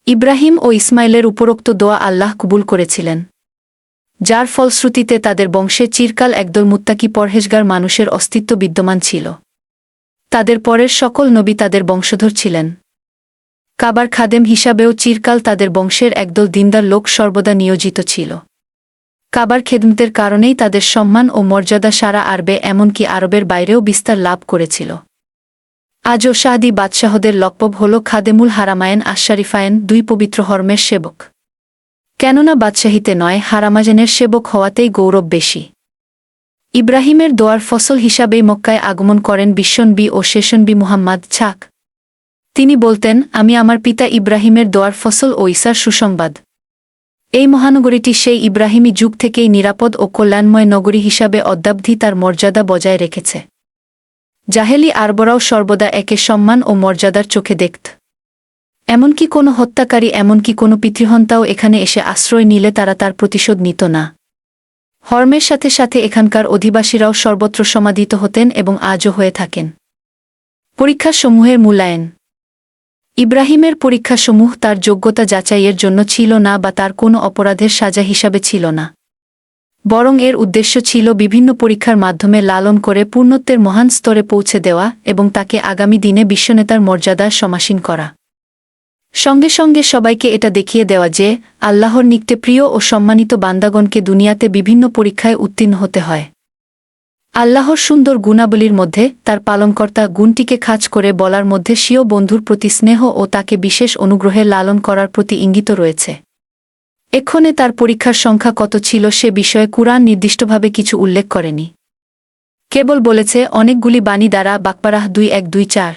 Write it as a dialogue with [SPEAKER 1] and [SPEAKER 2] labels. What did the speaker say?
[SPEAKER 1] ইব্রাহিম ও ইসমাইলের উপরোক্ত দোয়া আল্লাহ কবুল করেছিলেন, যার ফলশ্রুতিতে তাদের বংশে চিরকাল একদল মুত্তাকি পরহেজগার মানুষের অস্তিত্ব বিদ্যমান ছিল। তাদের পরের সকল নবী তাদের বংশধর ছিলেন। কাবার খাদেম হিসাবেও চিরকাল তাদের বংশের একদল দিনদার লোক সর্বদা নিয়োজিত ছিল। কাবার খেদমতের কারণেই তাদের সম্মান ও মর্যাদা সারা আরবে এমনকি আরবের বাইরেও বিস্তার লাভ করেছিল। আজও শাহদি বাদশাহদের লকব হল খাদেমুল হারামায়েন আশশারিফায়েন, দুই পবিত্র হরমের সেবক। কেননা বাদশাহিতে নয়, হারামাজেনের সেবক হওয়াতেই গৌরব বেশি। ইব্রাহিমের দোয়ার ফসল হিসাবেই মক্কায় আগমন করেন বিশ্বনবী ও শেষনবী মুহাম্মদ ছাক। তিনি বলতেন, আমি আমার পিতা ইব্রাহিমের দোয়ার ফসল ও ঈসার সুসংবাদ। এই মহানগরীটি সেই ইব্রাহিমী যুগ থেকেই নিরাপদ ও কল্যাণময় নগরী হিসাবে অদ্যাবধি তার মর্যাদা বজায় রেখেছে। জাহেলি আরবরাও সর্বদা একে সম্মান ও মর্যাদার চোখে দেখত। এমনকি কোনো হত্যাকারী, এমনকি কোনো পিতৃহন্তাও এখানে এসে আশ্রয় নিলে তারা তার প্রতিশোধ নিত না। হরমের সাথে সাথে এখানকার অধিবাসীরাও সর্বত্র সমাধিত হতেন এবং আজও হয়ে থাকেন। পরীক্ষাসমূহের মূল্যায়ন। ইব্রাহিমের পরীক্ষাসমূহ তার যোগ্যতা যাচাইয়ের জন্য ছিল না বা তার কোনো অপরাধের সাজা হিসাবে ছিল না, বরং এর উদ্দেশ্য ছিল বিভিন্ন পরীক্ষার মাধ্যমে লালন করে পূর্ণত্বের মহান স্তরে পৌঁছে দেওয়া এবং তাকে আগামী দিনে বিশ্বনেতার মর্যাদায় সমাসীন করা। সঙ্গে সঙ্গে সবাইকে এটা দেখিয়ে দেওয়া যে আল্লাহর নিকটে প্রিয় ও সম্মানিত বান্দাগণকে দুনিয়াতে বিভিন্ন পরীক্ষায় উত্তীর্ণ হতে হয়। আল্লাহর সুন্দর গুণাবলীর মধ্যে তার পালনকর্তা গুণটিকে খাঁজ করে বলার মধ্যে স্বীয় বন্ধুর প্রতি স্নেহ ও তাকে বিশেষ অনুগ্রহে লালন করার প্রতি ইঙ্গিত রয়েছে। এক্ষণে তার পরীক্ষার সংখ্যা কত ছিল সে বিষয়ে কুরআন নির্দিষ্টভাবে কিছু উল্লেখ করেনি, কেবল বলেছে অনেকগুলি বাণী দ্বারা। বাকরাহ 2:1-2-4।